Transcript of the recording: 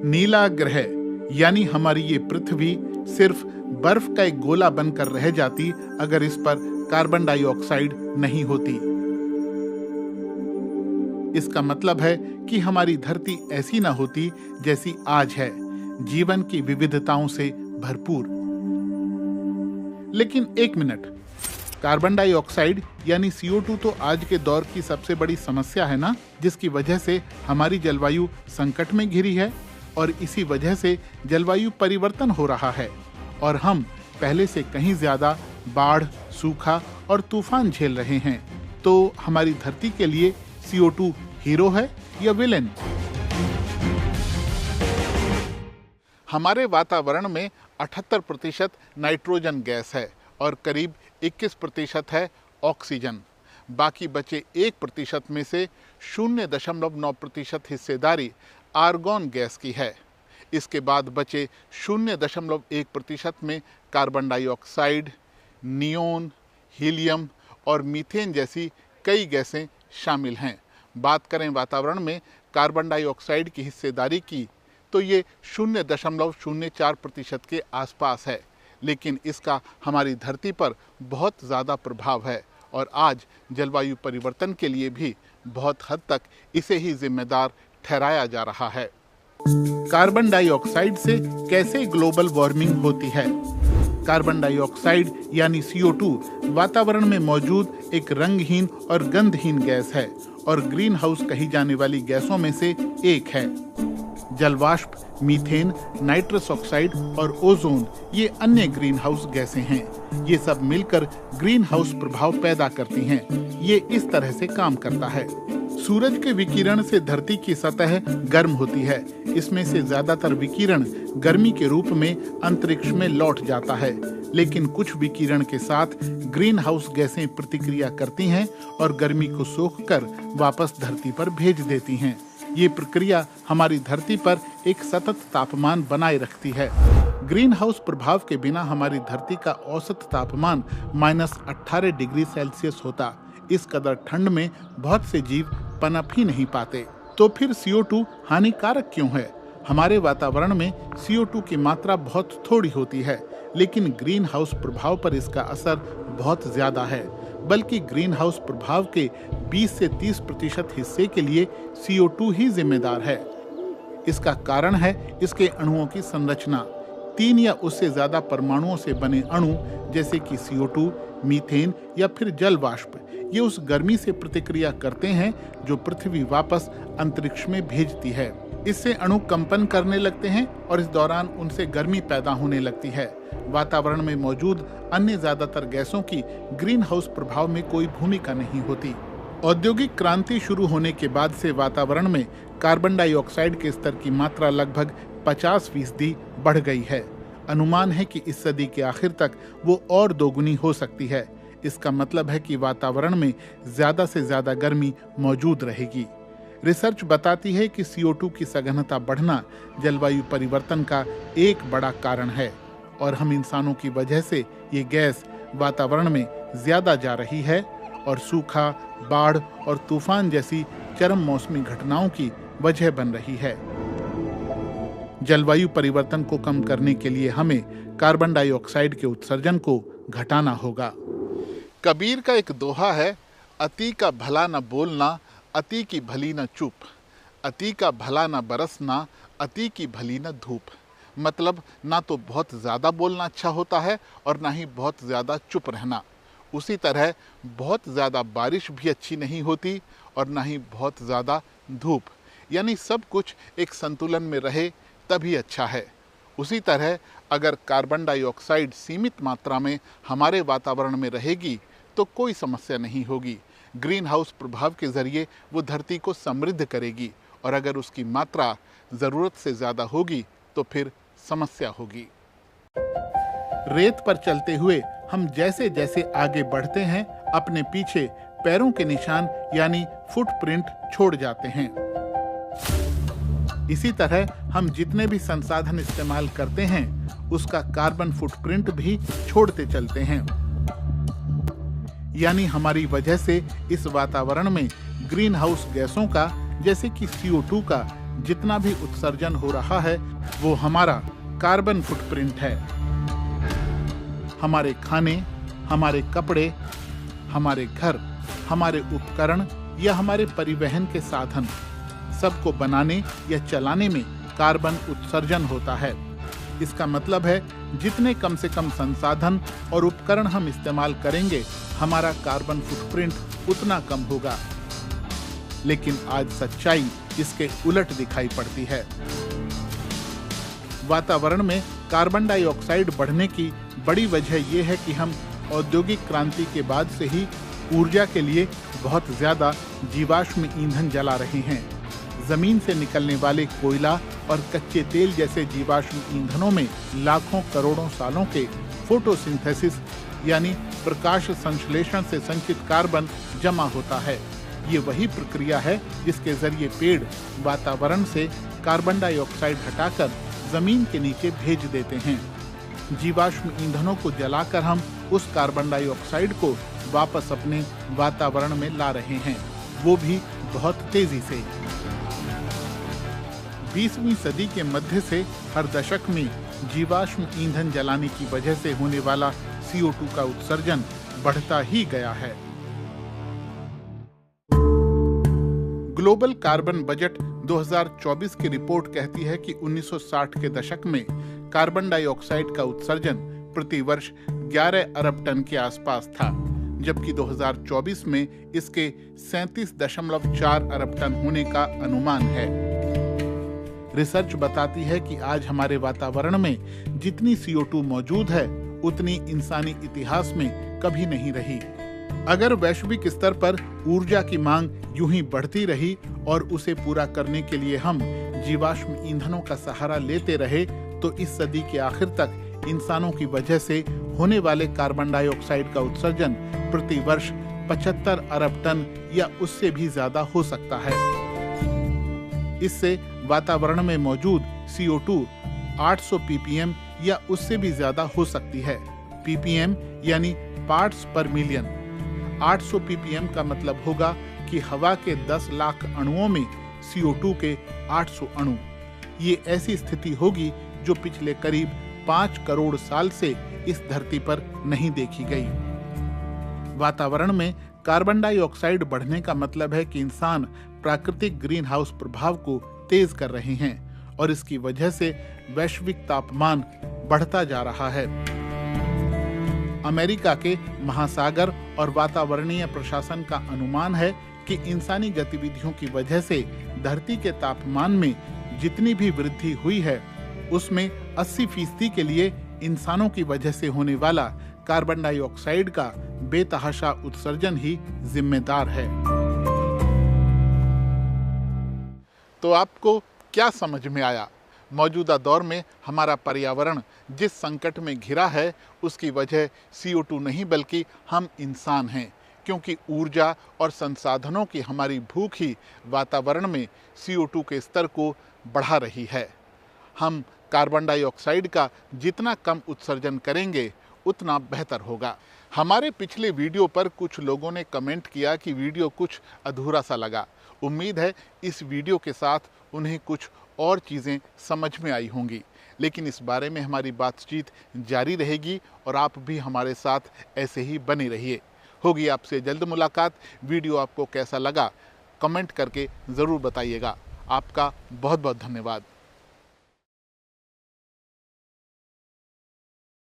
नीला ग्रह यानी हमारी ये पृथ्वी सिर्फ बर्फ का एक गोला बनकर रह जाती अगर इस पर कार्बन डाइऑक्साइड नहीं होती। इसका मतलब है कि हमारी धरती ऐसी ना होती जैसी आज है, जीवन की विविधताओं से भरपूर। लेकिन एक मिनट, कार्बन डाइऑक्साइड यानी CO2 तो आज के दौर की सबसे बड़ी समस्या है ना, जिसकी वजह से हमारी जलवायु संकट में घिरी है और इसी वजह से जलवायु परिवर्तन हो रहा है और हम पहले से कहीं ज्यादा बाढ़, सूखा और तूफान झेल रहे हैं। तो हमारी धरती के लिए CO2 हीरो है या विलेन? हमारे वातावरण में 78% नाइट्रोजन गैस है और करीब 21% है ऑक्सीजन। बाकी बचे 1% में से 0.9% हिस्सेदारी आर्गन गैस की है। इसके बाद बचे 0.1% में कार्बन डाइऑक्साइड, नियोन, हीलियम और मीथेन जैसी कई गैसें शामिल हैं। बात करें वातावरण में कार्बन डाइऑक्साइड की हिस्सेदारी की तो ये 0.04% के आसपास है, लेकिन इसका हमारी धरती पर बहुत ज़्यादा प्रभाव है और आज जलवायु परिवर्तन के लिए भी बहुत हद तक इसे ही जिम्मेदार ठहराया जा रहा है। कार्बन डाइऑक्साइड से कैसे ग्लोबल वार्मिंग होती है? कार्बन डाइऑक्साइड यानी CO2 वातावरण में मौजूद एक रंगहीन और गंधहीन गैस है और ग्रीन हाउस कही जाने वाली गैसों में से एक है। जलवाष्प, मीथेन, नाइट्रस ऑक्साइड और ओजोन ये अन्य ग्रीन हाउस गैसें हैं। ये सब मिलकर ग्रीन हाउस प्रभाव पैदा करती हैं। ये इस तरह से काम करता है। सूरज के विकिरण से धरती की सतह गर्म होती है। इसमें से ज्यादातर विकिरण गर्मी के रूप में अंतरिक्ष में लौट जाता है, लेकिन कुछ विकिरण के साथ ग्रीन हाउस गैसें प्रतिक्रिया करती हैं और गर्मी को सोखकर वापस धरती पर भेज देती हैं। ये प्रक्रिया हमारी धरती पर एक सतत तापमान बनाए रखती है। ग्रीन हाउस प्रभाव के बिना हमारी धरती का औसत तापमान -18 डिग्री सेल्सियस होता। इस कदर ठंड में बहुत से जीव पनप ही नहीं पाते। तो फिर CO2 हानिकारक क्यों है? हमारे वातावरण में CO2 की मात्रा बहुत थोड़ी होती है, लेकिन ग्रीन हाउस प्रभाव पर इसका असर बहुत ज्यादा है। बल्कि ग्रीन हाउस प्रभाव के 20 से 30% हिस्से के लिए CO2 ही जिम्मेदार है। इसका कारण है इसके अणुओं की संरचना। 3 या उससे ज्यादा परमाणुओं से बने अणु जैसे कि CO2, मीथेन या फिर जल वाष्प, ये उस गर्मी से प्रतिक्रिया करते हैं जो पृथ्वी वापस अंतरिक्ष में भेजती है। इससे अणु कंपन करने लगते हैं और इस दौरान उनसे गर्मी पैदा होने लगती है। वातावरण में मौजूद अन्य ज्यादातर गैसों की ग्रीन हाउस प्रभाव में कोई भूमिका नहीं होती। औद्योगिक क्रांति शुरू होने के बाद से वातावरण में कार्बन डाइऑक्साइड के स्तर की मात्रा लगभग 50% बढ़ गई है। अनुमान है कि इस सदी के आखिर तक वो और दोगुनी हो सकती है। इसका मतलब है कि वातावरण में ज्यादा से ज्यादा गर्मी मौजूद रहेगी। रिसर्च बताती है कि CO2 की सघनता बढ़ना जलवायु परिवर्तन का एक बड़ा कारण है और हम इंसानों की वजह से ये गैस वातावरण में ज्यादा जा रही है और सूखा, बाढ़ और तूफान जैसी चरम मौसमी घटनाओं की वजह बन रही है। जलवायु परिवर्तन को कम करने के लिए हमें कार्बन डाइऑक्साइड के उत्सर्जन को घटाना होगा। कबीर का एक दोहा है, अति का भला न बोलना, अति की भली न चुप, अति का भला न बरसना, अति की भली न धूप। मतलब ना तो बहुत ज़्यादा बोलना अच्छा होता है और ना ही बहुत ज़्यादा चुप रहना। उसी तरह बहुत ज़्यादा बारिश भी अच्छी नहीं होती और ना ही बहुत ज़्यादा धूप। यानी सब कुछ एक संतुलन में रहे तभी अच्छा है। उसी तरह अगर कार्बन डाइऑक्साइड सीमित मात्रा में हमारे वातावरण में रहेगी तो कोई समस्या नहीं होगी। ग्रीन हाउस प्रभाव के जरिए वो धरती को समृद्ध करेगी और अगर उसकी मात्रा ज़रूरत से ज़्यादा होगी तो फिर समस्या होगी। रेत पर चलते हुए हम जैसे जैसे आगे बढ़ते हैं अपने पीछे पैरों के निशान यानी फुटप्रिंट छोड़ जाते हैं। इसी तरह हम जितने भी संसाधन इस्तेमाल करते हैं उसका कार्बन फुटप्रिंट भी छोड़ते चलते हैं। यानी हमारी वजह से इस वातावरण में ग्रीन हाउस गैसों का जैसे कि CO2 का जितना भी उत्सर्जन हो रहा है वो हमारा कार्बन फुटप्रिंट है। हमारे खाने, हमारे कपड़े, हमारे घर, हमारे उपकरण या हमारे परिवहन के साधन सबको बनाने या चलाने में कार्बन उत्सर्जन होता है। इसका मतलब है जितने कम से कम संसाधन और उपकरण हम इस्तेमाल करेंगे, हमारा कार्बन फुटप्रिंट उतना कम होगा। लेकिन आज सच्चाई इसके उलट दिखाई पड़ती है। वातावरण में कार्बन डाइऑक्साइड बढ़ने की बड़ी वजह यह है कि हम औद्योगिक क्रांति के बाद से ही ऊर्जा के लिए बहुत ज्यादा जीवाश्म ईंधन जला रहे हैं। जमीन से निकलने वाले कोयला और कच्चे तेल जैसे जीवाश्म ईंधनों में लाखों करोड़ों सालों के फोटोसिंथेसिस यानी प्रकाश संश्लेषण से संचित कार्बन जमा होता है। ये वही प्रक्रिया है जिसके जरिए पेड़ वातावरण से कार्बन डाइऑक्साइड हटाकर जमीन के नीचे भेज देते हैं। जीवाश्म ईंधनों को जलाकर हम उस कार्बन डाइऑक्साइड को वापस अपने वातावरण में ला रहे हैं, वो भी बहुत तेजी से। 20वीं सदी के मध्य से हर दशक में जीवाश्म ईंधन जलाने की वजह से होने वाला CO2 का उत्सर्जन बढ़ता ही गया है। ग्लोबल कार्बन बजट 2024 की रिपोर्ट कहती है कि 1960 के दशक में कार्बन डाइऑक्साइड का उत्सर्जन प्रति वर्ष 11 अरब टन के आसपास था, जबकि 2024 में इसके 37.4 अरब टन होने का अनुमान है। रिसर्च बताती है कि आज हमारे वातावरण में जितनी CO2 मौजूद है उतनी इंसानी इतिहास में कभी नहीं रही। अगर वैश्विक स्तर पर ऊर्जा की मांग यूं ही बढ़ती रही और उसे पूरा करने के लिए हम जीवाश्म ईंधनों का सहारा लेते रहे तो इस सदी के आखिर तक इंसानों की वजह से होने वाले कार्बन डाइऑक्साइड का उत्सर्जन प्रति वर्ष 75 अरब टन या उससे भी ज्यादा हो सकता है। इससे वातावरण में मौजूद CO2 800 ppm या उससे भी ज्यादा हो सकती है। ppm यानी पार्ट्स पर मिलियन। 800 ppm का मतलब होगा कि हवा के 10 लाख अणुओं में CO2 के 800 अणु। ये ऐसी स्थिति होगी जो पिछले करीब 5 करोड़ साल से इस धरती पर नहीं देखी गई। वातावरण में कार्बन डाइऑक्साइड बढ़ने का मतलब है कि इंसान प्राकृतिक ग्रीन हाउस प्रभाव को तेज कर रहे हैं और इसकी वजह से वैश्विक तापमान बढ़ता जा रहा है। अमेरिका के महासागर और वातावरणीय प्रशासन का अनुमान है कि इंसानी गतिविधियों की वजह से धरती के तापमान में जितनी भी वृद्धि हुई है उसमें 80% के लिए इंसानों की वजह से होने वाला कार्बन डाइऑक्साइड का बेतहाशा उत्सर्जन ही जिम्मेदार है। तो आपको क्या समझ में आया? मौजूदा दौर में हमारा पर्यावरण जिस संकट में घिरा है उसकी वजह CO2 नहीं बल्कि हम इंसान हैं, क्योंकि ऊर्जा और संसाधनों की हमारी भूख ही वातावरण में CO2 के स्तर को बढ़ा रही है। हम कार्बन डाइऑक्साइड का जितना कम उत्सर्जन करेंगे उतना बेहतर होगा। हमारे पिछले वीडियो पर कुछ लोगों ने कमेंट किया कि वीडियो कुछ अधूरा सा लगा। उम्मीद है इस वीडियो के साथ उन्हें कुछ और चीज़ें समझ में आई होंगी, लेकिन इस बारे में हमारी बातचीत जारी रहेगी और आप भी हमारे साथ ऐसे ही बने रहिए। होगी आपसे जल्द मुलाकात। वीडियो आपको कैसा लगा कमेंट करके ज़रूर बताइएगा। आपका बहुत बहुत धन्यवाद।